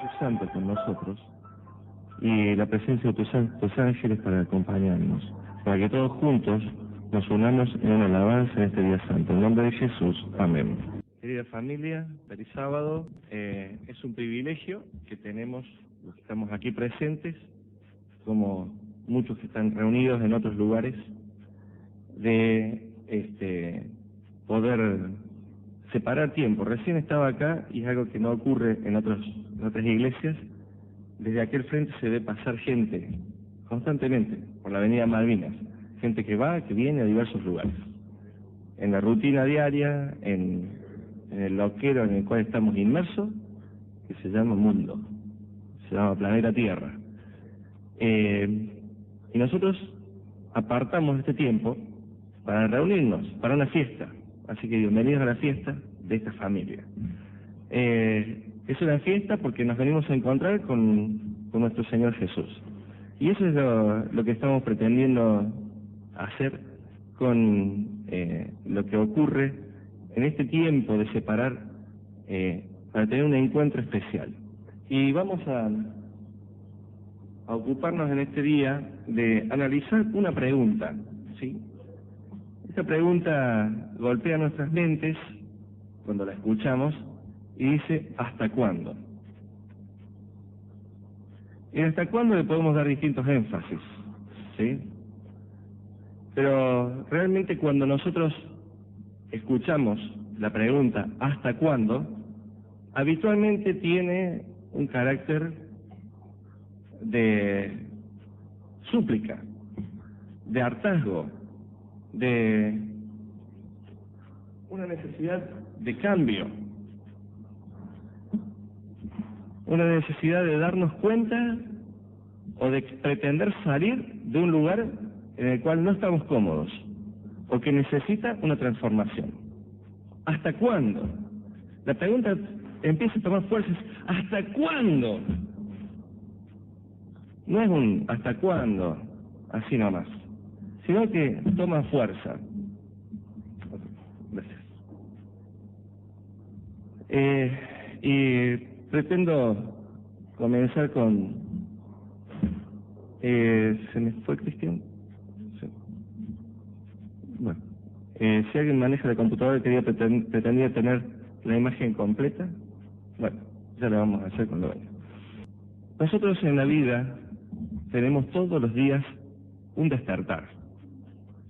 Espíritu Santo con nosotros y la presencia de tus ángeles para acompañarnos, para que todos juntos nos unamos en una alabanza en este día santo. En nombre de Jesús, amén. Querida familia, feliz sábado. Es un privilegio que tenemos los que estamos aquí presentes, como muchos que están reunidos en otros lugares, de poder separar tiempo. Recién estaba acá y es algo que no ocurre en otras iglesias. Desde aquel frente se ve pasar gente constantemente por la avenida Malvinas, gente que va, que viene a diversos lugares. En la rutina diaria, en el loquero en el cual estamos inmersos, que se llama mundo, se llama planeta Tierra. Y nosotros apartamos este tiempo para reunirnos, para una fiesta. Así que bienvenidos a la fiesta de esta familia. Es una fiesta porque nos venimos a encontrar con nuestro Señor Jesús. Y eso es lo que estamos pretendiendo hacer con lo que ocurre en este tiempo de separar para tener un encuentro especial. Y vamos a ocuparnos en este día de analizar una pregunta, ¿sí? Esta pregunta golpea nuestras mentes cuando la escuchamos y dice, ¿hasta cuándo? Y hasta cuándo le podemos dar distintos énfasis, ¿sí? Pero realmente cuando nosotros escuchamos la pregunta ¿hasta cuándo?, habitualmente tiene un carácter de súplica, de hartazgo, de una necesidad de cambio, una necesidad de darnos cuenta o de pretender salir de un lugar en el cual no estamos cómodos o que necesita una transformación. ¿Hasta cuándo? La pregunta empieza a tomar fuerzas. ¿Hasta cuándo? No es un ¿hasta cuándo? Así nomás, sino que toma fuerza. Gracias. Y pretendo comenzar con... ¿se me fue Cristian? Sí. Bueno, si alguien maneja la computadora pretendía tener la imagen completa, bueno, ya la vamos a hacer cuando vaya. Nosotros en la vida tenemos todos los días un despertar,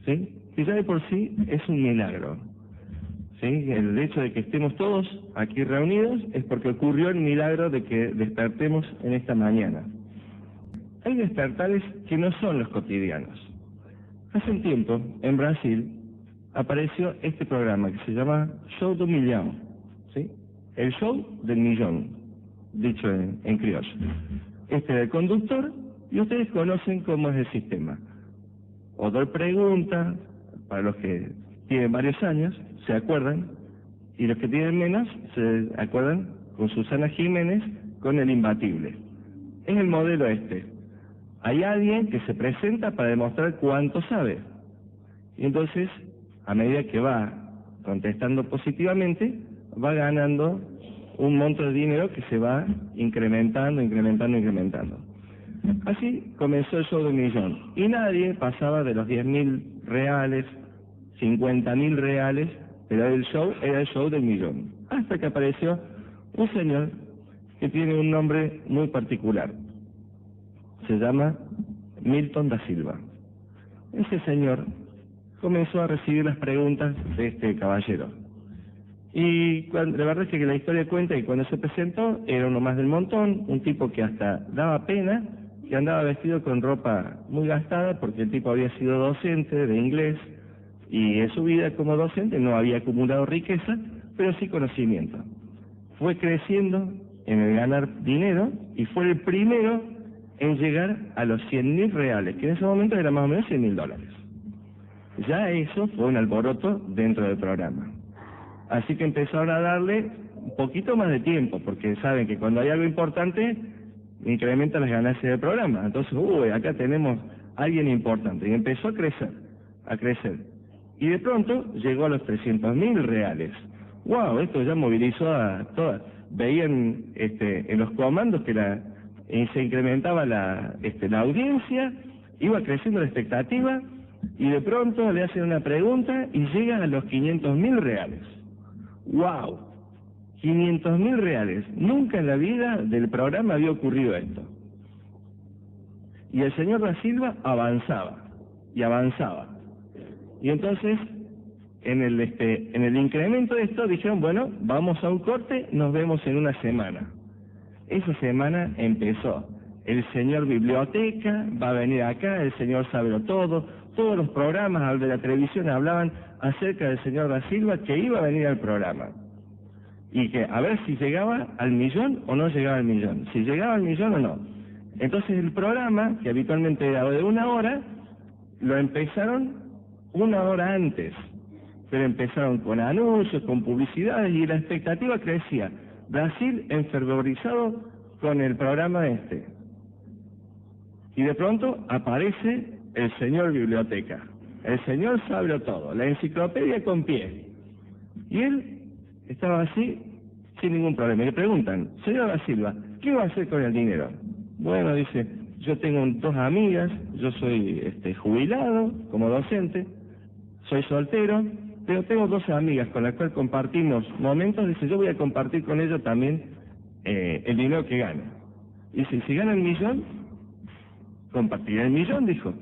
¿sí? Y ya de por sí es un milagro, ¿sí? El hecho de que estemos todos aquí reunidos es porque ocurrió el milagro de que despertemos en esta mañana. Hay despertares que no son los cotidianos. Hace un tiempo, en Brasil, apareció este programa que se llama Show do Milhão, ¿sí? El show del millón, dicho en criollo. Este es el conductor y ustedes conocen cómo es el sistema. Odor pregunta, para los que tienen varios años, se acuerdan, y los que tienen menos, se acuerdan con Susana Jiménez, con el imbatible. Es el modelo este. Hay alguien que se presenta para demostrar cuánto sabe. Y entonces, a medida que va contestando positivamente, va ganando un monto de dinero que se va incrementando. Así comenzó el show del millón. Y nadie pasaba de los 10.000 reales, 50.000 reales, pero el show era el show del millón. Hasta que apareció un señor que tiene un nombre muy particular. Se llama Milton da Silva. Ese señor comenzó a recibir las preguntas de este caballero. Y la verdad es que la historia cuenta que cuando se presentó era uno más del montón, un tipo que hasta daba pena, que andaba vestido con ropa muy gastada porque el tipo había sido docente de inglés y en su vida como docente no había acumulado riqueza, pero sí conocimiento. Fue creciendo en el ganar dinero y fue el primero en llegar a los 100.000 reales, que en ese momento era más o menos $100.000. Ya eso fue un alboroto dentro del programa. Así que empezaron a darle un poquito más de tiempo, porque saben que cuando hay algo importante, incrementa las ganancias del programa. Entonces, acá tenemos a alguien importante. Y empezó a crecer. Y de pronto llegó a los 300.000 reales. ¡Wow! Esto ya movilizó a todas. veían en los comandos que se incrementaba la audiencia, iba creciendo la expectativa, y de pronto le hacen una pregunta y llega a los 500.000 reales. ¡Wow! 500.000 reales. Nunca en la vida del programa había ocurrido esto. Y el señor Da Silva avanzaba, y avanzaba. Y entonces, en el incremento de esto, dijeron, bueno, vamos a un corte, nos vemos en una semana. Esa semana empezó. El señor Biblioteca va a venir acá, el señor Saberlo Todo, todos los programas de la televisión hablaban acerca del señor Da Silva, que iba a venir al programa. Y que a ver si llegaba al millón o no llegaba al millón, si llegaba al millón o no. Entonces el programa, que habitualmente era de 1 hora, lo empezaron 1 hora antes. Pero empezaron con anuncios, con publicidades, y la expectativa crecía. Brasil enfervorizado con el programa Y de pronto aparece el señor Biblioteca, el señor Saberlo Todo, la enciclopedia con pie. Y él estaba así, sin ningún problema. Y le preguntan, señor Da Silva, ¿qué va a hacer con el dinero? Bueno, dice, yo tengo 2 amigas, yo soy jubilado como docente, soy soltero, pero tengo 12 amigas con las cuales compartimos momentos. Dice, yo voy a compartir con ellos también el dinero que gano. Dice, si gana el millón, compartiré el millón, dijo.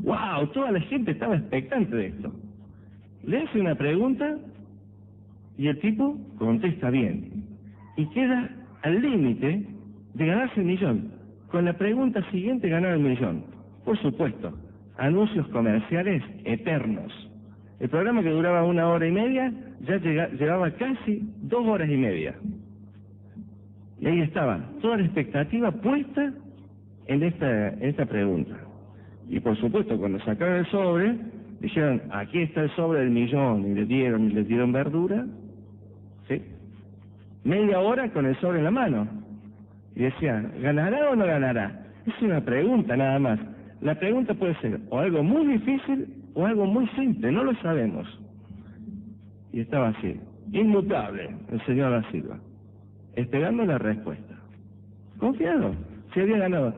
¡Wow! Toda la gente estaba expectante de esto. Le hace una pregunta y el tipo contesta bien. Y queda al límite de ganarse el millón. Con la pregunta siguiente ganar el millón. Por supuesto, anuncios comerciales eternos. El programa, que duraba 1 hora y media, ya llevaba casi 2 horas y media. Y ahí estaba, toda la expectativa puesta en esta pregunta. Y por supuesto, cuando sacaron el sobre, dijeron, aquí está el sobre del millón, y le dieron verdura, ¿sí? Media hora con el sobre en la mano. Y decían, ¿ganará o no ganará? Es una pregunta nada más. La pregunta puede ser o algo muy difícil o algo muy simple, no lo sabemos. Y estaba así, inmutable, el señor Da Silva, esperando la respuesta. Confiado, se había ganado.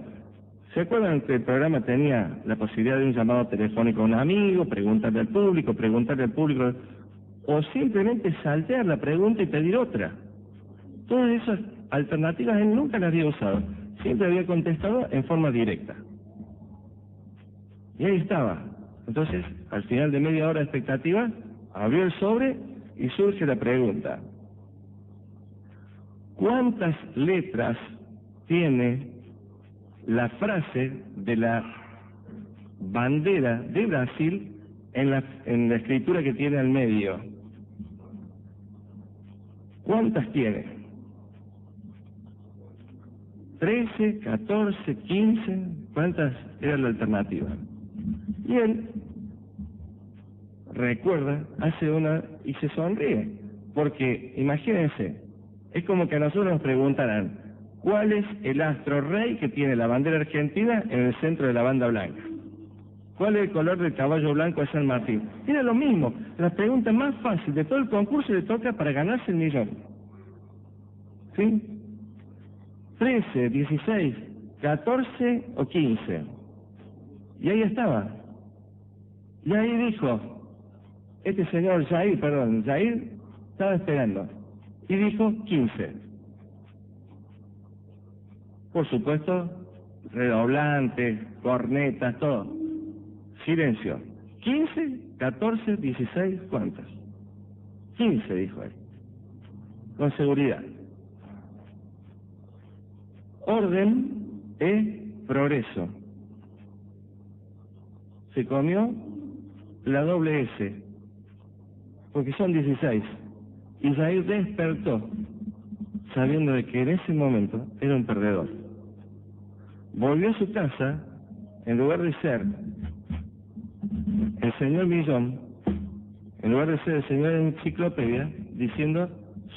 ¿Se acuerdan que el programa tenía la posibilidad de un llamado telefónico a un amigo, preguntarle al público, o simplemente saltear la pregunta y pedir otra? Todas esas alternativas él nunca las había usado, siempre había contestado en forma directa. Y ahí estaba. Entonces, al final de media hora de expectativa, abrió el sobre y surge la pregunta. ¿Cuántas letras tiene la frase de la bandera de Brasil en la escritura que tiene al medio? ¿Cuántas tiene? 13, 14, 15, ¿cuántas era la alternativa? Y él recuerda, hace una y se sonríe, porque imagínense, es como que a nosotros nos preguntaran, ¿cuál es el astro rey que tiene la bandera argentina en el centro de la banda blanca? ¿Cuál es el color del caballo blanco de San Martín? Era lo mismo, la pregunta más fácil de todo el concurso le toca para ganarse el millón. ¿Sí? 13, 16, 14 o 15. Y ahí estaba. Y ahí dijo, Jair estaba esperando. Y dijo 15. Por supuesto, redoblantes, cornetas, todo. Silencio. 15, 14, 16, ¿cuántas? 15, dijo él. Con seguridad. Orden es progreso. Se comió la doble S, porque son 16. Y Jair despertó, sabiendo de que en ese momento era un perdedor. Volvió a su casa, en lugar de ser el señor Millón, en lugar de ser el señor Enciclopedia, diciendo,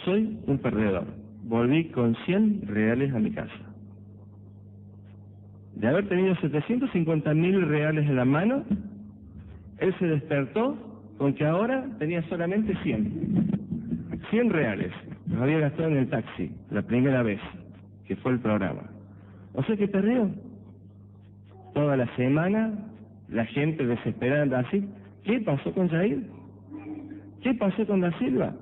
soy un perdedor. Volví con 100 reales a mi casa. De haber tenido 750.000 reales en la mano, él se despertó con que ahora tenía solamente 100 reales. Los había gastado en el taxi, la primera vez que fue el programa. O sea que perdió. Toda la semana, la gente desesperada en Brasil. ¿Qué pasó con Jair? ¿Qué pasó con Da Silva?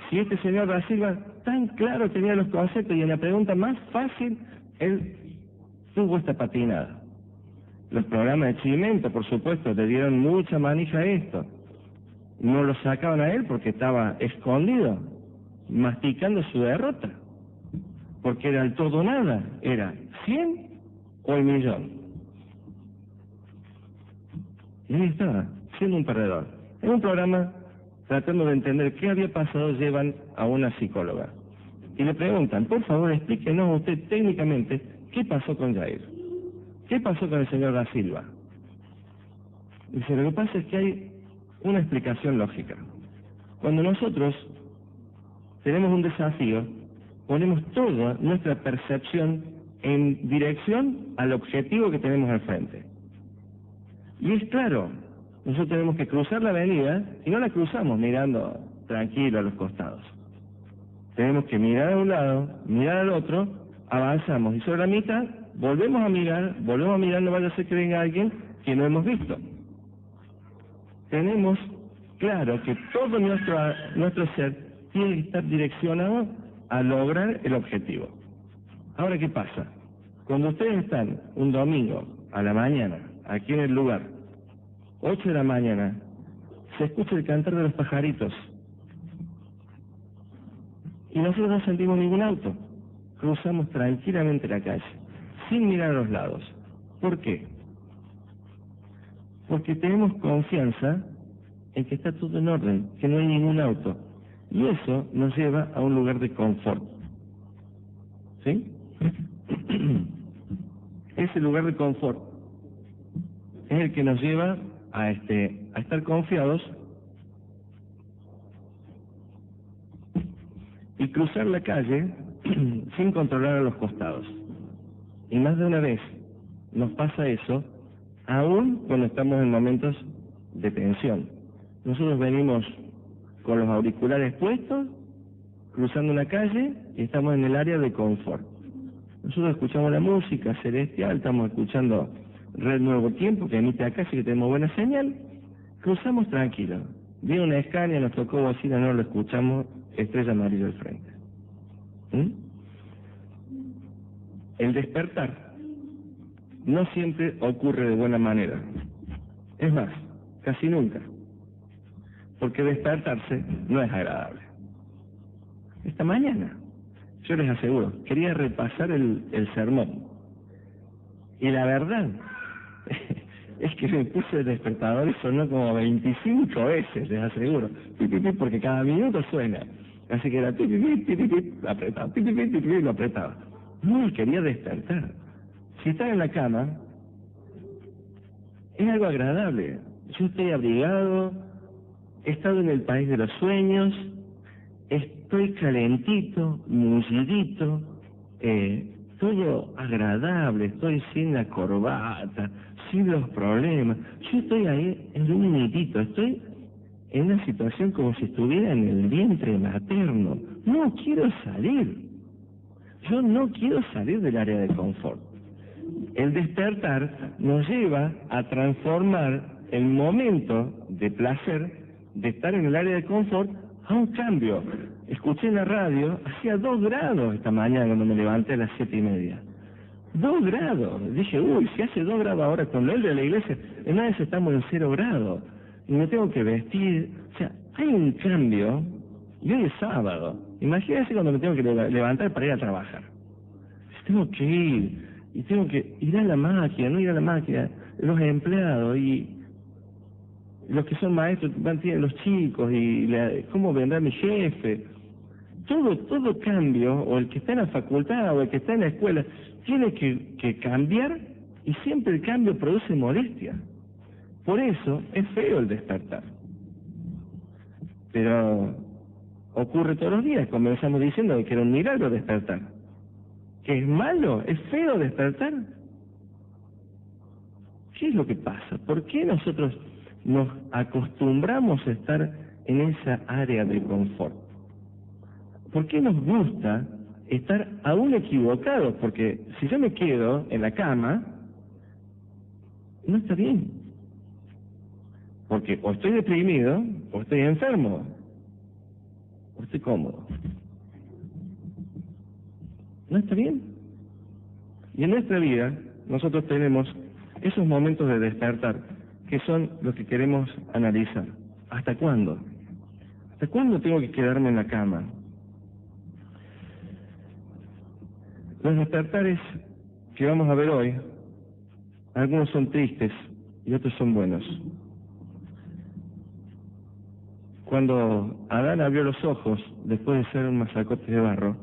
Si este señor Da Silva tan claro tenía los conceptos y en la pregunta más fácil, él tuvo esta patinada. Los programas de Chimento, por supuesto, le dieron mucha manija a esto. No lo sacaban a él porque estaba escondido, masticando su derrota. Porque era el todo o nada, era 100 o el millón. Y ahí estaba, siendo un perdedor. En un programa, tratando de entender qué había pasado, llevan a una psicóloga. Y le preguntan, por favor, explíquenos usted técnicamente qué pasó con Jair. ¿Qué pasó con el señor Da Silva? Dice, lo que pasa es que hay una explicación lógica. Cuando nosotros tenemos un desafío, ponemos toda nuestra percepción en dirección al objetivo que tenemos al frente. Y es claro, nosotros tenemos que cruzar la avenida y no la cruzamos mirando tranquilo a los costados. Tenemos que mirar a un lado, mirar al otro, avanzamos y sobre la mitad volvemos a mirar, no vaya a ser que venga alguien que no hemos visto. Tenemos claro que todo nuestro ser tiene que estar direccionado a lograr el objetivo. Ahora, ¿qué pasa? Cuando ustedes están un domingo a la mañana, aquí en el lugar, 8 de la mañana, se escucha el cantar de los pajaritos. Y nosotros no sentimos ningún auto. Cruzamos tranquilamente la calle, sin mirar a los lados. ¿Por qué? Porque tenemos confianza en que está todo en orden, que no hay ningún auto. Y eso nos lleva a un lugar de confort. ¿Sí? Ese lugar de confort es el que nos lleva a estar confiados y cruzar la calle sin controlar a los costados. Y más de una vez nos pasa eso, aún cuando estamos en momentos de tensión. Nosotros venimos con los auriculares puestos, cruzando una calle y estamos en el área de confort. Nosotros escuchamos la música celestial, estamos escuchando Red Nuevo Tiempo, que emite acá, así que tenemos buena señal. Cruzamos tranquilos. Viene una Scania, nos tocó bocina, no lo escuchamos, estrella amarilla al frente. El despertar no siempre ocurre de buena manera. Es más, casi nunca. Porque despertarse no es agradable. Esta mañana, yo les aseguro, quería repasar el sermón. Y la verdad es que me puse el despertador y sonó como 25 veces, les aseguro. Porque cada minuto suena. Así que era apretaba, lo apretaba. No, quería despertar. Si estás en la cama, es algo agradable. Yo estoy abrigado, he estado en el país de los sueños, estoy calentito, mullidito, todo agradable, estoy sin la corbata, sin los problemas. Yo estoy ahí en un minutito, estoy en una situación como si estuviera en el vientre materno. No quiero salir. Yo no quiero salir del área de confort. El despertar nos lleva a transformar el momento de placer de estar en el área de confort a un cambio. Escuché en la radio, hacía 2 grados esta mañana cuando me levanté a las 7:30. 2 grados. Dije, uy, si hace 2 grados ahora con el de la iglesia, en una vez estamos en 0 grados. Y me tengo que vestir. O sea, hay un cambio. Y hoy es sábado. Imagínense cuando me tengo que levantar para ir a trabajar. Tengo que ir. Y tengo que ir a la máquina, no ir a la máquina. Los empleados y los que son maestros, tienen los chicos y cómo vendrá mi jefe. Todo cambio, o el que está en la facultad o el que está en la escuela, tiene que cambiar, y siempre el cambio produce molestia. Por eso es feo el despertar. Pero ocurre todos los días, comenzamos diciendo que era un milagro despertar. ¿Que es malo? ¿Es feo despertar? ¿Qué es lo que pasa? ¿Por qué nosotros nos acostumbramos a estar en esa área de confort? ¿Por qué nos gusta estar aún equivocados? Porque si yo me quedo en la cama, no está bien. Porque o estoy deprimido, o estoy enfermo, o estoy cómodo. No está bien. Y en nuestra vida, nosotros tenemos esos momentos de despertar, que son los que queremos analizar. ¿Hasta cuándo? ¿Hasta cuándo tengo que quedarme en la cama? Los despertares que vamos a ver hoy, algunos son tristes y otros son buenos. Cuando Adán abrió los ojos, después de ser un masacote de barro,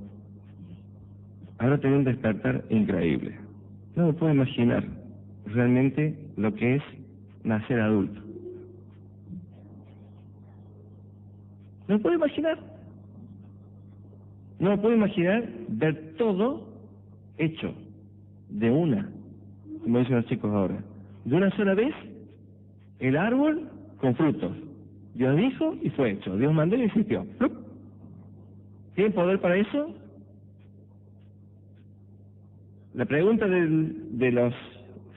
ahora tenía un despertar increíble. No me puedo imaginar realmente lo que es nacer adulto. No me puedo imaginar. No me puedo imaginar ver todo hecho de una, como dicen los chicos ahora, de una sola vez, el árbol con frutos. Dios dijo y fue hecho. Dios mandó y existió. ¿Tiene poder para eso? La pregunta de los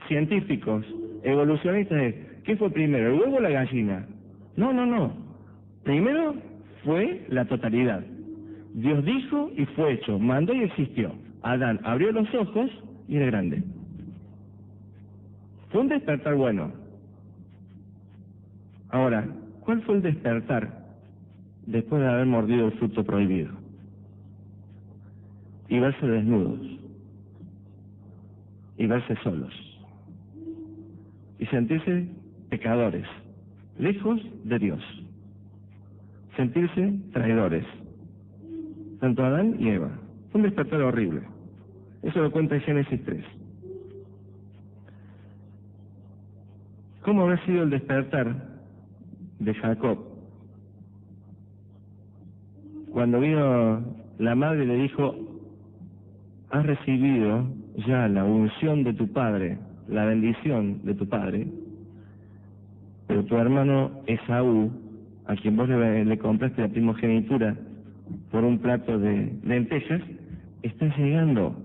científicos evolucionistas es, ¿qué fue primero, el huevo o la gallina? No. Primero fue la totalidad. Dios dijo y fue hecho, mandó y existió. Adán abrió los ojos y era grande. Fue un despertar bueno. Ahora, ¿cuál fue el despertar después de haber mordido el fruto prohibido? Y verse desnudos. Y verse solos. Y sentirse pecadores, lejos de Dios. Sentirse traidores. Tanto Adán y Eva. Fue un despertar horrible. Eso lo cuenta en Génesis 3. ¿Cómo habrá sido el despertar de Jacob? Cuando vino la madre y le dijo, has recibido ya la unción de tu padre, la bendición de tu padre, pero tu hermano Esaú, a quien vos le compraste la primogenitura por un plato de lentejas, está llegando,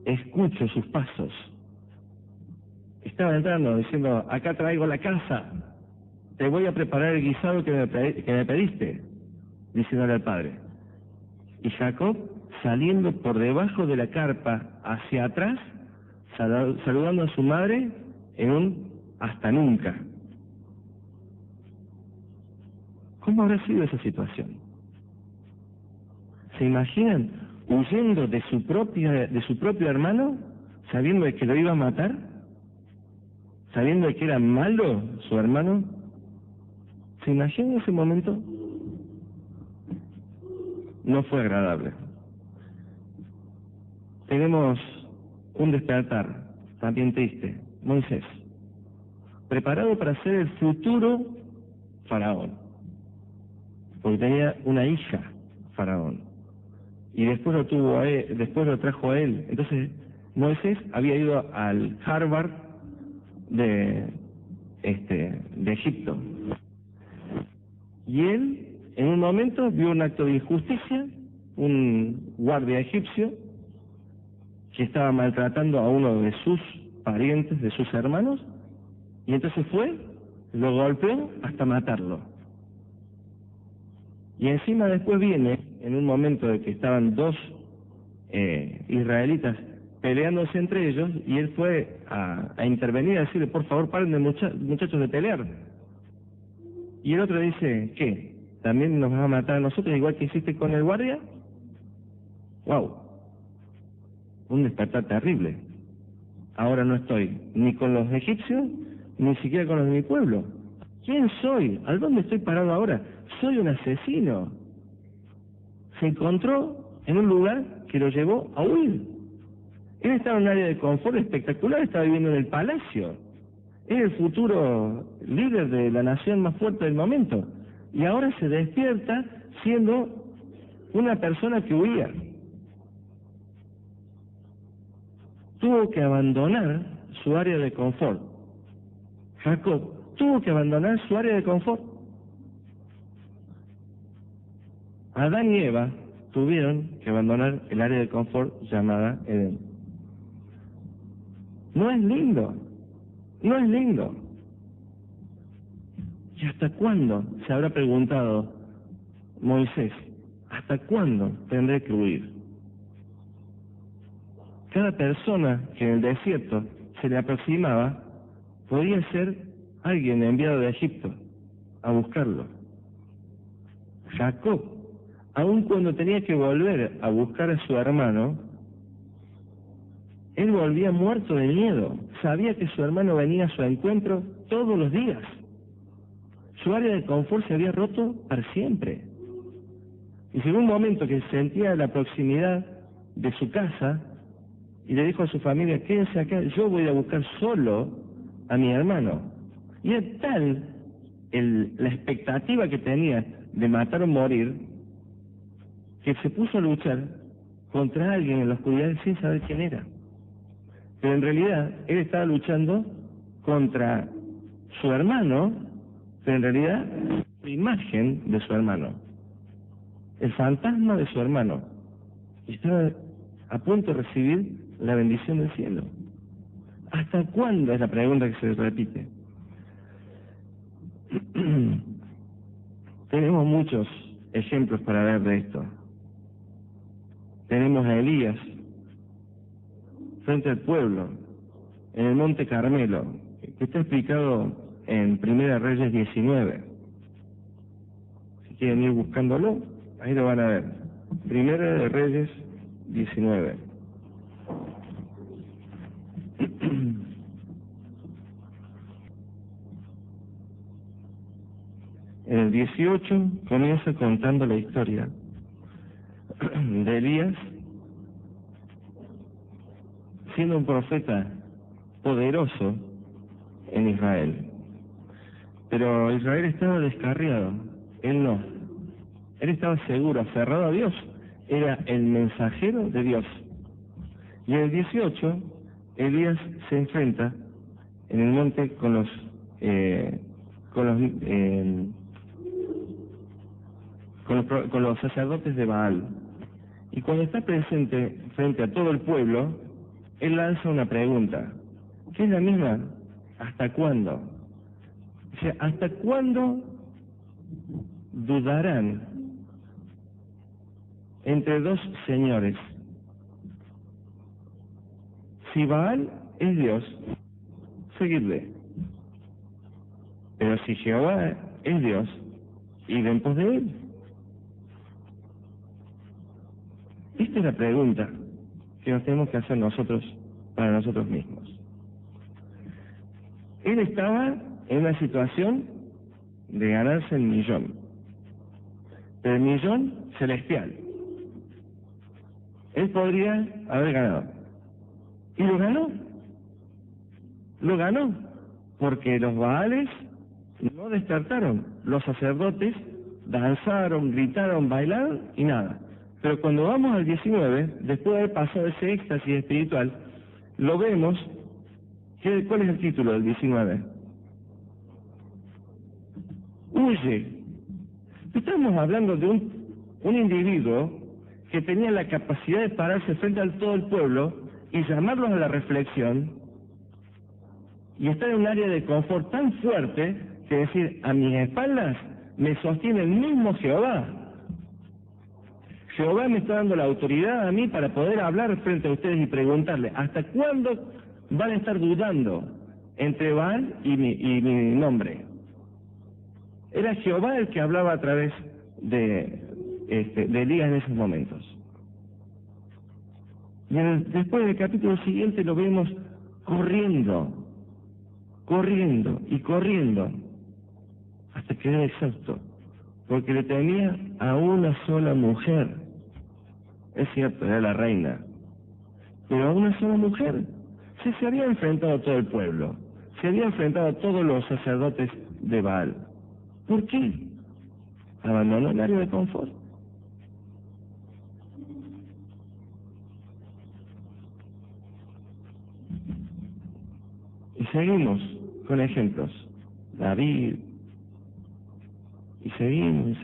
escucho sus pasos. Estaba entrando diciendo, acá traigo la casa, te voy a preparar el guisado que me pediste, diciéndole al padre. Y Jacob, saliendo por debajo de la carpa hacia atrás, saludando a su madre en un hasta nunca. ¿Cómo habrá sido esa situación? ¿Se imaginan huyendo de su propio hermano, sabiendo de que lo iba a matar? ¿Sabiendo de que era malo su hermano? ¿Se imaginan ese momento? No fue agradable. Tenemos un despertar, también triste, Moisés, preparado para ser el futuro faraón, porque tenía una hija faraón, y después lo trajo a él. Entonces Moisés había ido al Harvard de Egipto, y él en un momento vio un acto de injusticia, un guardia egipcio que estaba maltratando a uno de sus parientes, de sus hermanos, y entonces fue, lo golpeó hasta matarlo. Y encima después viene, en un momento de que estaban dos israelitas peleándose entre ellos, y él fue a intervenir, a decirle, por favor, paren de muchachos de pelear. Y el otro dice, ¿qué? ¿También nos vas a matar a nosotros igual que hiciste con el guardia? ¡Wow! Un despertar terrible. Ahora no estoy ni con los egipcios, ni siquiera con los de mi pueblo. ¿Quién soy? ¿A dónde estoy parado ahora? Soy un asesino. Se encontró en un lugar que lo llevó a huir. Él estaba en un área de confort espectacular, estaba viviendo en el palacio. Era el futuro líder de la nación más fuerte del momento. Y ahora se despierta siendo una persona que huía. Tuvo que abandonar su área de confort. Jacob tuvo que abandonar su área de confort. Adán y Eva tuvieron que abandonar el área de confort llamada Edén. No es lindo, no es lindo. ¿Y hasta cuándo? Se habrá preguntado Moisés, ¿hasta cuándo tendré que huir? Cada persona que en el desierto se le aproximaba podía ser alguien enviado de Egipto a buscarlo. Jacob, aun cuando tenía que volver a buscar a su hermano, él volvía muerto de miedo. Sabía que su hermano venía a su encuentro todos los días. Su área de confort se había roto para siempre. Y llegó un momento que sentía la proximidad de su casa y le dijo a su familia, quédense acá, yo voy a buscar solo a mi hermano. Y era tal la expectativa que tenía de matar o morir, que se puso a luchar contra alguien en la oscuridad sin saber quién era. Pero en realidad él estaba luchando contra su hermano, pero en realidad la imagen de su hermano, el fantasma de su hermano, y estaba a punto de recibir la bendición del cielo. ¿Hasta cuándo? Es la pregunta que se repite. Tenemos muchos ejemplos para ver de esto. Tenemos a Elías frente al pueblo, en el Monte Carmelo, que está explicado en Primera Reyes 19. Si quieren ir buscándolo, ahí lo van a ver. Primera de Reyes 19. En el 18 comienza contando la historia de Elías siendo un profeta poderoso en Israel. Pero Israel estaba descarriado, él no. Él estaba seguro, aferrado a Dios. Era el mensajero de Dios. Y en el 18, Elías se enfrenta en el monte con los sacerdotes de Baal. Y cuando está presente frente a todo el pueblo, él lanza una pregunta, que es la misma, ¿hasta cuándo? O sea, ¿hasta cuándo dudarán entre dos señores? Si Baal es Dios, seguidle. Pero si Jehová es Dios, id en pos de él. Esta es la pregunta que nos tenemos que hacer nosotros para nosotros mismos. Él estaba en una situación de ganarse el millón, pero el millón celestial. Él podría haber ganado. Y lo ganó. Lo ganó. Porque los Baales no despertaron. Los sacerdotes danzaron, gritaron, bailaron y nada. Pero cuando vamos al 19, después de haber pasado ese éxtasis espiritual, lo vemos. ¿Cuál es el título del 19? Huye. Estamos hablando de un individuo que tenía la capacidad de pararse frente a todo el pueblo y llamarlos a la reflexión y estar en un área de confort tan fuerte que decir, a mis espaldas me sostiene el mismo Jehová. Jehová me está dando la autoridad a mí para poder hablar frente a ustedes y preguntarle, ¿hasta cuándo van a estar dudando entre Baal y mi nombre? Era Jehová el que hablaba a través de Elías en esos momentos. Y después del capítulo siguiente lo vemos corriendo, hasta que era exhausto, porque le temía a una sola mujer. Es cierto, era la reina, pero a una sola mujer. Se había enfrentado a todo el pueblo, se había enfrentado a todos los sacerdotes de Baal. ¿Por qué? Abandonó el área de confort. Y seguimos con ejemplos. David. Y seguimos.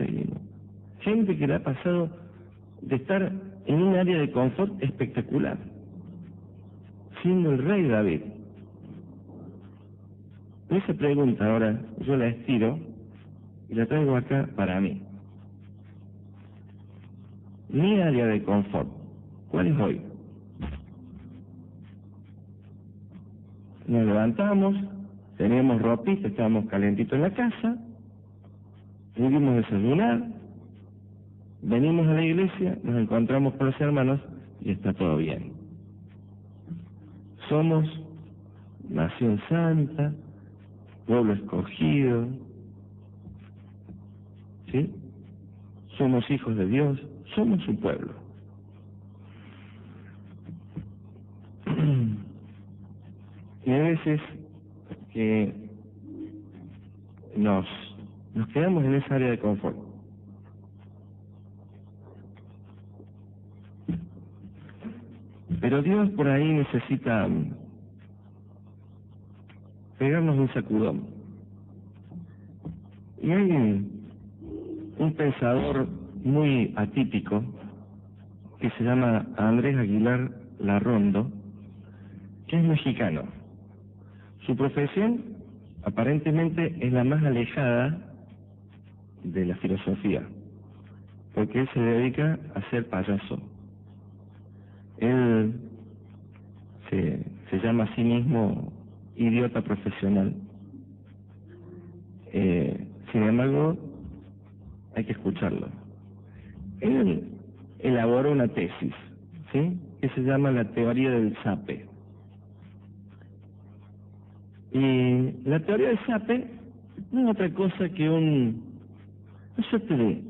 gente que le ha pasado de estar en un área de confort espectacular, siendo el rey David. Esa pregunta ahora yo la estiro y la traigo acá para mí. Mi área de confort, ¿cuál es hoy? Nos levantamos, teníamos ropita, estábamos calentitos en la casa, pudimos desayunar, venimos a la iglesia, nos encontramos con los hermanos y está todo bien. Somos nación santa, pueblo escogido, ¿sí? Somos hijos de Dios, somos su pueblo. Y a veces que nos quedamos en esa área de confort. Pero Dios por ahí necesita pegarnos un sacudón. Y hay un pensador muy atípico que se llama Andrés Aguilar Larrondo, que es mexicano. Su profesión aparentemente es la más alejada de la filosofía, porque él se dedica a ser payaso. Él se llama a sí mismo idiota profesional. Sin embargo, hay que escucharlo. Él elaboró una tesis, ¿sí?, que se llama la teoría del sape. Y la teoría del sape no es otra cosa que una suerte de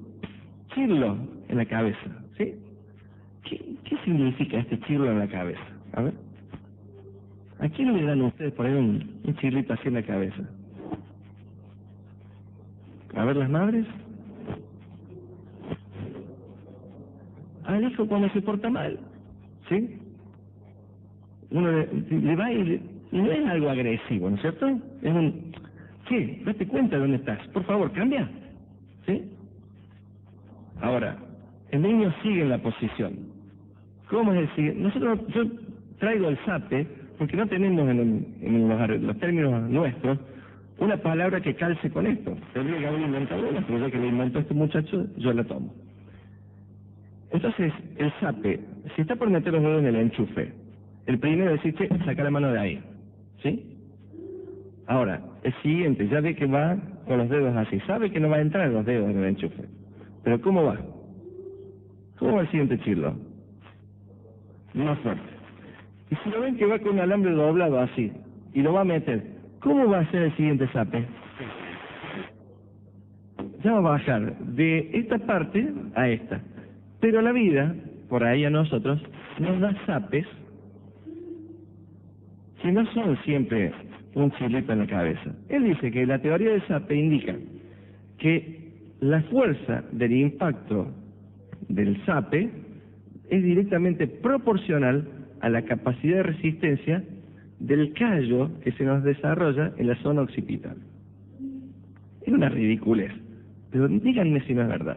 chirlo en la cabeza, ¿sí? ¿Qué significa este chirlo en la cabeza? A ver. ¿A quién le dan ustedes por ahí un chirlito así en la cabeza? A ver, las madres. Al hijo cuando se porta mal, ¿sí? Uno le va y no es algo agresivo, ¿no es cierto? Es un, ¿qué? Date cuenta de dónde estás, por favor, cambia, ¿sí? Ahora, el niño sigue en la posición. ¿Cómo es el siguiente? Yo traigo el sape porque no tenemos en los términos nuestros una palabra que calce con esto. Tendría que haber inventado una, pero ya que lo inventó este muchacho, yo la tomo. Entonces, el sape, si está por meter los dedos en el enchufe, el primero es decir, saca la mano de ahí, ¿sí? Ahora, el siguiente ya ve que va con los dedos así, sabe que no va a entrar los dedos en el enchufe, pero ¿cómo va? ¿Cómo va el siguiente chirlo? Más fuerte. Y si lo ven que va con un alambre doblado así, y lo va a meter, ¿cómo va a ser el siguiente sape? Ya va a bajar de esta parte a esta. Pero la vida, por ahí a nosotros, nos da sapes que no son siempre un chilito en la cabeza. Él dice que la teoría del sape indica que la fuerza del impacto del sape es directamente proporcional a la capacidad de resistencia del callo que se nos desarrolla en la zona occipital. Es una ridiculez, pero díganme si no es verdad.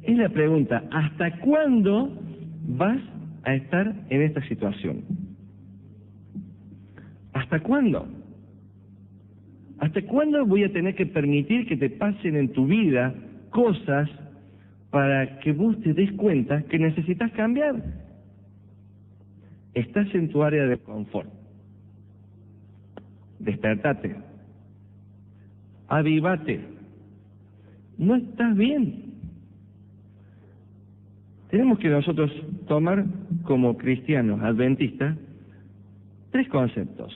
Es la pregunta, ¿hasta cuándo vas a estar en esta situación? ¿Hasta cuándo? ¿Hasta cuándo voy a tener que permitir que te pasen en tu vida cosas para que vos te des cuenta que necesitas cambiar? Estás en tu área de confort. Despertate. Avívate. No estás bien. Tenemos que nosotros tomar como cristianos adventistas 3 conceptos.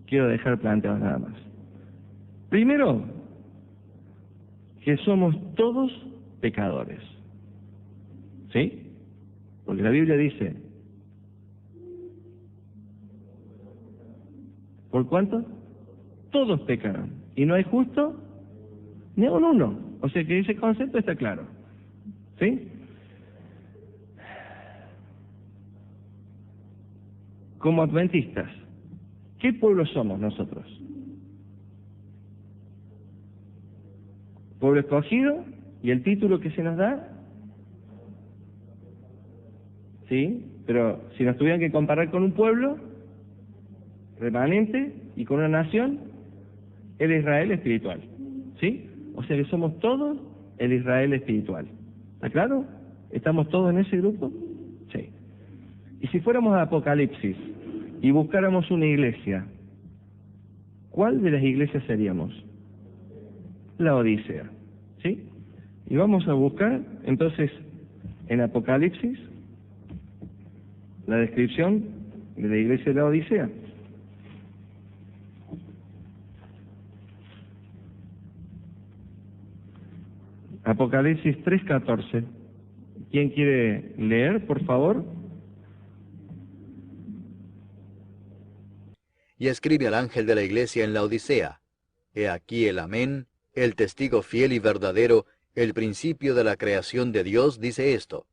Quiero dejar planteados nada más. Primero, que somos todos pecadores. ¿Sí? Porque la Biblia dice, ¿por cuánto? Todos pecaron. Y no hay justo ni un uno. O sea que ese concepto está claro. ¿Sí? Como adventistas, ¿qué pueblo somos nosotros? ¿Pueblo escogido ¿Y el título que se nos da? ¿Sí? Pero si nos tuvieran que comparar con un pueblo remanente y con una nación, el Israel espiritual. ¿Sí? O sea que somos todos el Israel espiritual. ¿Está claro? ¿Estamos todos en ese grupo? Sí. Y si fuéramos a Apocalipsis y buscáramos una iglesia, ¿cuál de las iglesias seríamos? La Odisea. ¿Sí? Y vamos a buscar entonces en Apocalipsis la descripción de la iglesia de la Odisea. Apocalipsis 3:14. ¿Quién quiere leer, por favor? Y escribe al ángel de la iglesia en la Odisea: He aquí el Amén, el testigo fiel y verdadero, el principio de la creación de Dios, dice esto: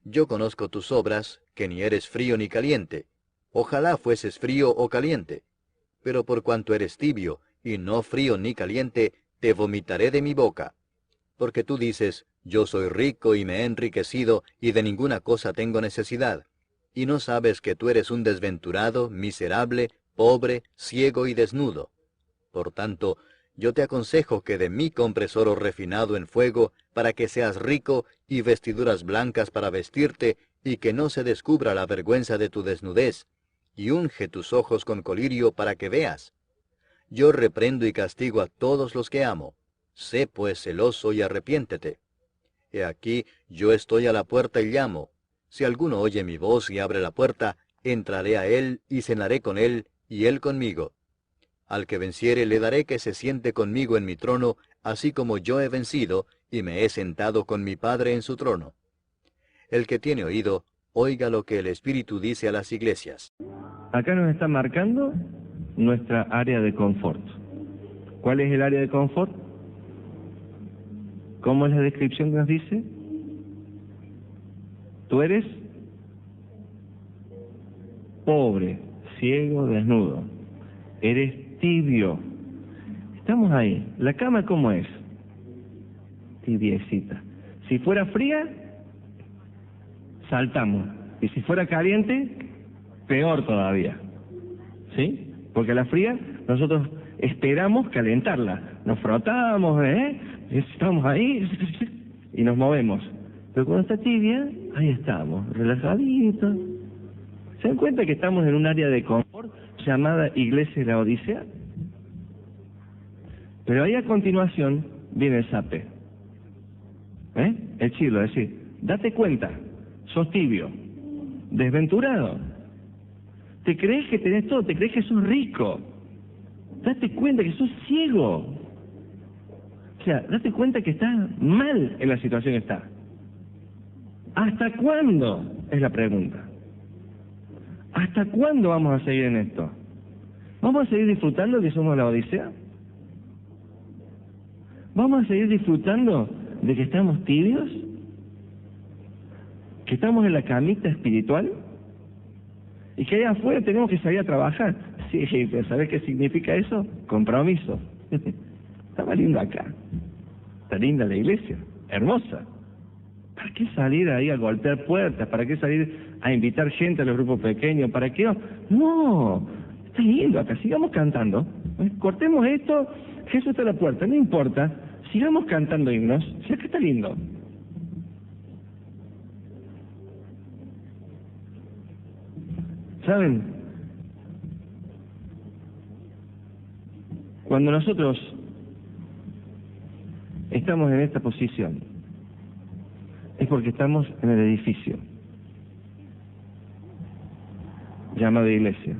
Yo conozco tus obras, que ni eres frío ni caliente. Ojalá fueses frío o caliente. Pero por cuanto eres tibio, y no frío ni caliente, te vomitaré de mi boca. Porque tú dices: Yo soy rico y me he enriquecido, y de ninguna cosa tengo necesidad. Y no sabes que tú eres un desventurado, miserable, pobre, ciego y desnudo. Por tanto, yo te aconsejo que de mí compres oro refinado en fuego, para que seas rico, y vestiduras blancas para vestirte, y que no se descubra la vergüenza de tu desnudez, y unge tus ojos con colirio para que veas. Yo reprendo y castigo a todos los que amo. Sé pues celoso y arrepiéntete. He aquí, yo estoy a la puerta y llamo. Si alguno oye mi voz y abre la puerta, entraré a él y cenaré con él, y él conmigo. Al que venciere le daré que se siente conmigo en mi trono, así como yo he vencido, y me he sentado con mi Padre en su trono. El que tiene oído, oiga lo que el Espíritu dice a las iglesias. Acá nos está marcando nuestra área de confort. ¿Cuál es el área de confort? ¿Cómo es la descripción que nos dice? Tú eres pobre, ciego, desnudo. Eres tibio. Estamos ahí. ¿La cama cómo es? Tibiecita. Si fuera fría, saltamos. Y si fuera caliente, peor todavía. ¿Sí? Porque la fría, nosotros esperamos calentarla. Nos frotamos, estamos ahí y nos movemos. Pero cuando está tibia, ahí estamos, relajaditos. ¿Se dan cuenta que estamos en un área de confort llamada Iglesia de la Odisea? Pero ahí a continuación viene el sape. El chilo, es decir, date cuenta, sos tibio, desventurado. ¿Te crees que tenés todo? ¿Te crees que sos rico? Date cuenta que sos ciego. O sea, date cuenta que estás mal en la situación que estás. ¿Hasta cuándo? Es la pregunta. ¿Hasta cuándo vamos a seguir en esto? ¿Vamos a seguir disfrutando que somos la Odisea? ¿Vamos a seguir disfrutando de que estamos tibios? ¿Que estamos en la camita espiritual? Y que allá afuera tenemos que salir a trabajar. Sí, pero ¿sabes qué significa eso? Compromiso. Está lindo acá. Está linda la iglesia. Hermosa. ¿Para qué salir ahí a golpear puertas? ¿Para qué salir a invitar gente a los grupos pequeños? ¿Para qué? No. Está lindo acá. Sigamos cantando. Cortemos esto. Jesús está a la puerta. No importa. Sigamos cantando himnos. Si acá está lindo. ¿Saben? Cuando nosotros estamos en esta posición, es porque estamos en el edificio llamado iglesia.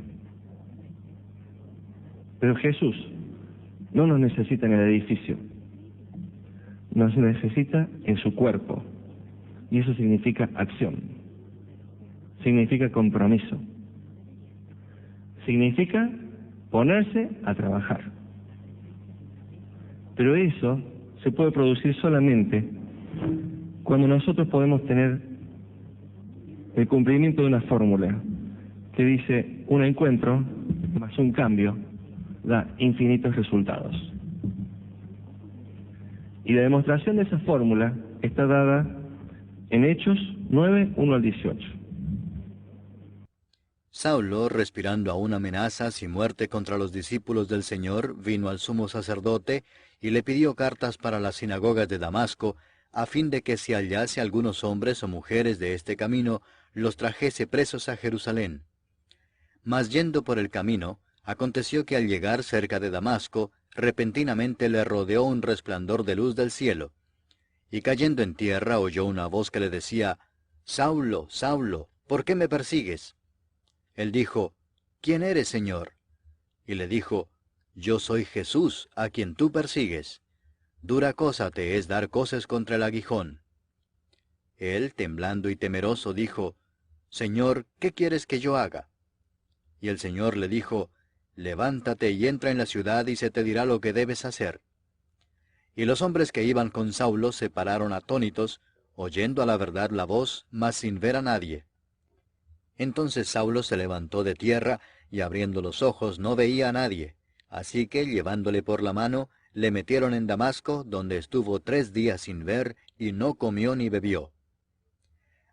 Pero Jesús no nos necesita en el edificio, nos necesita en su cuerpo. Y eso significa acción, significa compromiso, significa ponerse a trabajar. Pero eso se puede producir solamente cuando nosotros podemos tener el cumplimiento de una fórmula que dice: un encuentro más un cambio da infinitos resultados. Y la demostración de esa fórmula está dada en Hechos 9, 1 al 18. Saulo, respirando aún amenazas y muerte contra los discípulos del Señor, vino al sumo sacerdote y le pidió cartas para las sinagogas de Damasco, a fin de que si hallase algunos hombres o mujeres de este camino, los trajese presos a Jerusalén. Mas yendo por el camino, aconteció que al llegar cerca de Damasco, repentinamente le rodeó un resplandor de luz del cielo. Y cayendo en tierra oyó una voz que le decía, Saulo, Saulo, ¿por qué me persigues? Él dijo, ¿quién eres, Señor? Y le dijo, yo soy Jesús, a quien tú persigues. Dura cosa te es dar coces contra el aguijón. Él, temblando y temeroso, dijo, Señor, ¿qué quieres que yo haga? Y el Señor le dijo, levántate y entra en la ciudad y se te dirá lo que debes hacer. Y los hombres que iban con Saulo se pararon atónitos, oyendo a la verdad la voz, mas sin ver a nadie. Entonces Saulo se levantó de tierra, y abriendo los ojos no veía a nadie. Así que, llevándole por la mano, le metieron en Damasco, donde estuvo 3 días sin ver, y no comió ni bebió.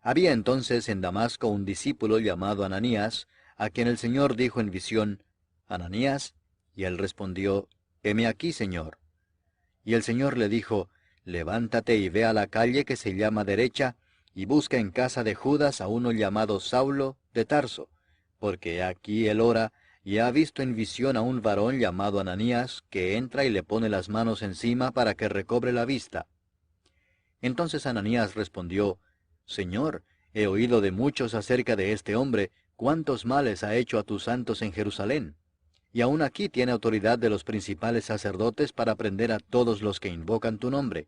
Había entonces en Damasco un discípulo llamado Ananías, a quien el Señor dijo en visión, Ananías, y él respondió, heme aquí, Señor. Y el Señor le dijo, levántate y ve a la calle que se llama Derecha, y busca en casa de Judas a uno llamado Saulo de Tarso, porque aquí él ora, y ha visto en visión a un varón llamado Ananías, que entra y le pone las manos encima para que recobre la vista. Entonces Ananías respondió, Señor, he oído de muchos acerca de este hombre, cuántos males ha hecho a tus santos en Jerusalén. Y aún aquí tiene autoridad de los principales sacerdotes para prender a todos los que invocan tu nombre.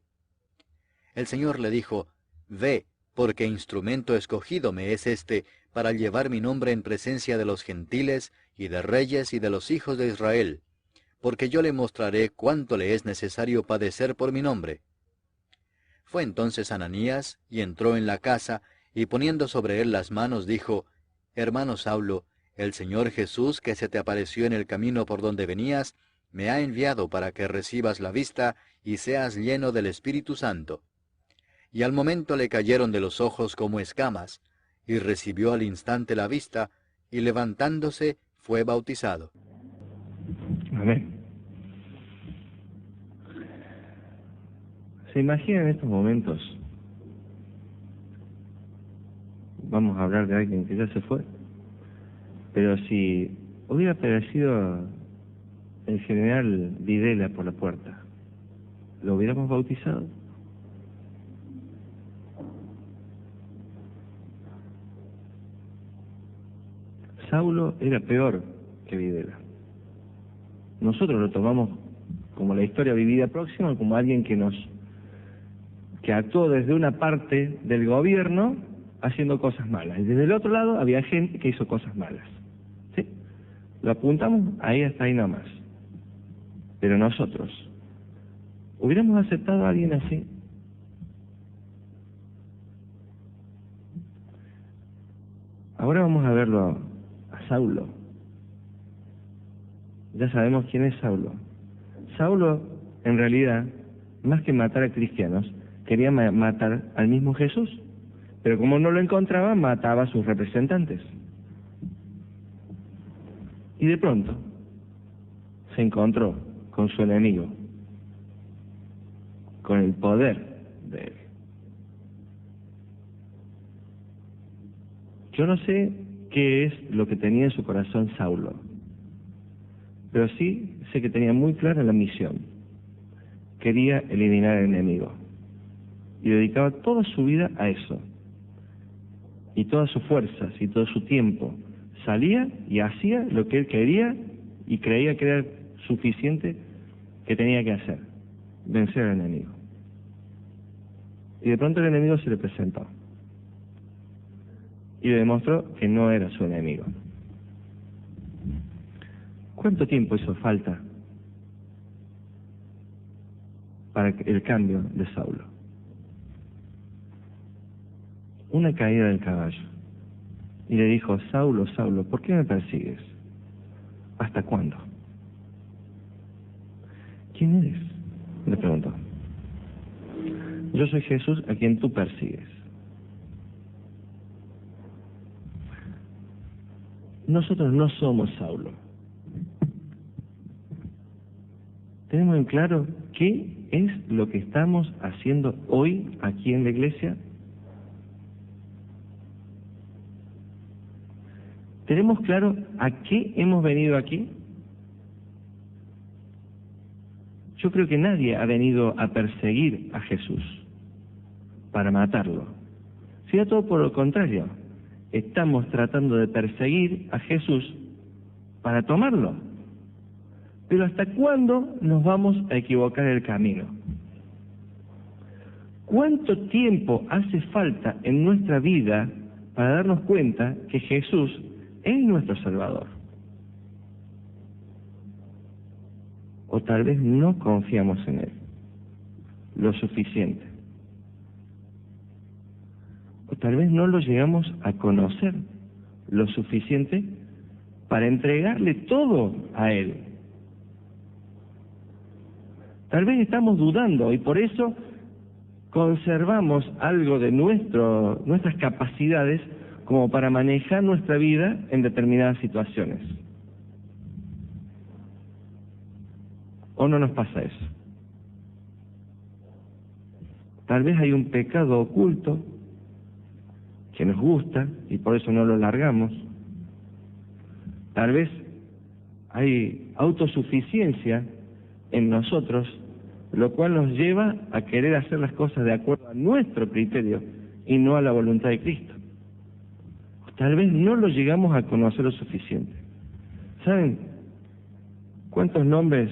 El Señor le dijo, Ve, porque instrumento escogido me es este, para llevar mi nombre en presencia de los gentiles, y de reyes y de los hijos de Israel, porque yo le mostraré cuánto le es necesario padecer por mi nombre. Fue entonces Ananías, y entró en la casa, y poniendo sobre él las manos, dijo, Hermano Saulo, el Señor Jesús, que se te apareció en el camino por donde venías, me ha enviado para que recibas la vista y seas lleno del Espíritu Santo. Y al momento le cayeron de los ojos como escamas, y recibió al instante la vista, y levantándose fue bautizado. Amén. ¿Se imaginan estos momentos? Vamos a hablar de alguien que ya se fue. Pero si hubiera aparecido el general Videla por la puerta, ¿lo hubiéramos bautizado? Saulo era peor que Videla. Nosotros lo tomamos como la historia vivida próxima, como alguien que actuó desde una parte del gobierno haciendo cosas malas. Y desde el otro lado había gente que hizo cosas malas. ¿Sí? Lo apuntamos ahí hasta ahí nomás. Pero nosotros, ¿hubiéramos aceptado a alguien así? Ahora vamos a verlo a Saulo. Ya sabemos quién es Saulo. Saulo, en realidad, más que matar a cristianos, quería matar al mismo Jesús. Pero como no lo encontraba, mataba a sus representantes. Y de pronto, se encontró con su enemigo, con el poder de él. Yo no sé qué es lo que tenía en su corazón Saulo, pero sí sé que tenía muy clara la misión. Quería eliminar al enemigo. Y dedicaba toda su vida a eso. Y todas sus fuerzas y todo su tiempo. Salía y hacía lo que él quería y creía que era suficiente que tenía que hacer. Vencer al enemigo. Y de pronto el enemigo se le presentó. Y le demostró que no era su enemigo. ¿Cuánto tiempo hizo falta para el cambio de Saulo? Una caída del caballo. Y le dijo, Saulo, Saulo, ¿por qué me persigues? ¿Hasta cuándo? ¿Quién eres? Le preguntó. yo soy Jesús a quien tú persigues. Nosotros no somos Saulo. ¿Tenemos en claro qué es lo que estamos haciendo hoy aquí en la iglesia? ¿Tenemos claro a qué hemos venido aquí? Yo creo que nadie ha venido a perseguir a Jesús para matarlo. Sino todo por lo contrario. Estamos tratando de perseguir a Jesús para tomarlo. Pero ¿hasta cuándo nos vamos a equivocar el camino? ¿Cuánto tiempo hace falta en nuestra vida para darnos cuenta que Jesús es nuestro Salvador? O tal vez no confiamos en Él lo suficiente. O tal vez no lo llegamos a conocer lo suficiente para entregarle todo a Él. Tal vez estamos dudando y por eso conservamos algo de nuestras capacidades como para manejar nuestra vida en determinadas situaciones. ¿O no nos pasa eso? Tal vez hay un pecado oculto que nos gusta y por eso no lo largamos. Tal vez hay autosuficiencia en nosotros, lo cual nos lleva a querer hacer las cosas de acuerdo a nuestro criterio y no a la voluntad de Cristo. O tal vez no lo llegamos a conocer lo suficiente. ¿Saben cuántos nombres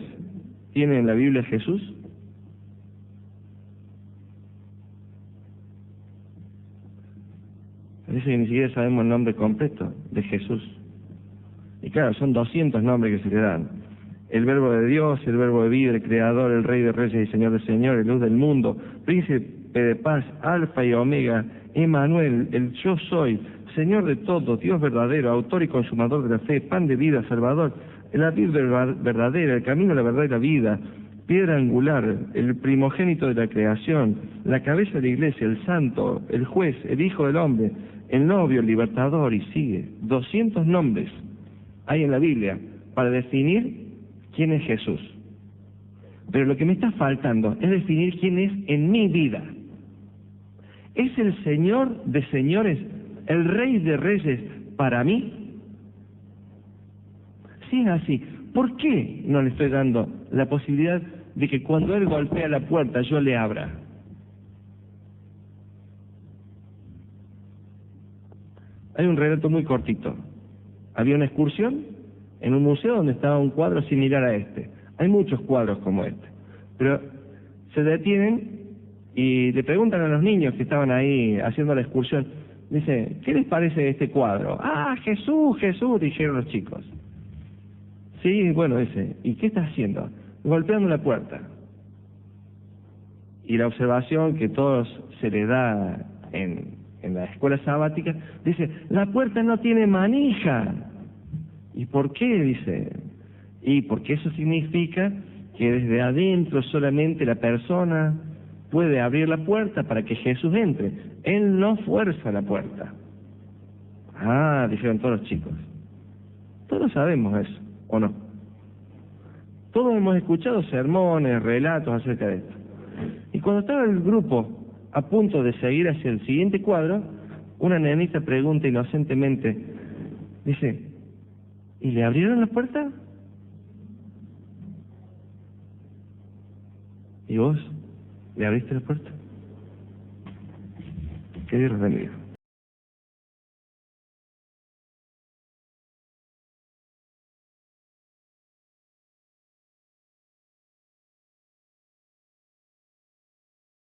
tiene en la Biblia Jesús? Parece que ni siquiera sabemos el nombre completo de Jesús. Y claro, son 200 nombres que se le dan. El Verbo de Dios, el Verbo de vida, el Creador, el Rey de Reyes y Señor de Señores, Luz del Mundo, Príncipe de Paz, Alfa y Omega, Emmanuel, el Yo Soy, Señor de todos, Dios verdadero, Autor y Consumador de la fe, Pan de vida, Salvador, la vida verdadera, el camino, la verdad y la vida, Piedra angular, el primogénito de la creación, la cabeza de la iglesia, el Santo, el Juez, el Hijo del Hombre, el Novio, el Libertador, y sigue. 200 nombres hay en la Biblia para definir quién es Jesús. Pero lo que me está faltando es definir quién es en mi vida. ¿Es el Señor de señores, el Rey de reyes para mí? Si es así, ¿por qué no le estoy dando la posibilidad de que cuando Él golpea la puerta yo le abra? Hay un relato muy cortito. Había una excursión en un museo donde estaba un cuadro similar a este. Hay muchos cuadros como este. Pero se detienen y le preguntan a los niños que estaban ahí haciendo la excursión. Dice, ¿qué les parece este cuadro? Ah, Jesús, Jesús, dijeron los chicos. Sí, bueno, dice, ¿y qué está haciendo? Golpeando la puerta. Y la observación que todos se le da en la escuela sabática, dice, la puerta no tiene manija. ¿Y por qué? Dice, y porque eso significa que desde adentro solamente la persona puede abrir la puerta para que Jesús entre. Él no fuerza la puerta. Ah, dijeron todos los chicos. Todos sabemos eso, ¿o no? Todos hemos escuchado sermones, relatos acerca de esto. Y cuando estaba el grupo a punto de seguir hacia el siguiente cuadro, una nenita pregunta inocentemente, dice, ¿y le abrieron la puerta? ¿Y vos le abriste la puerta? Que Dios los bendiga.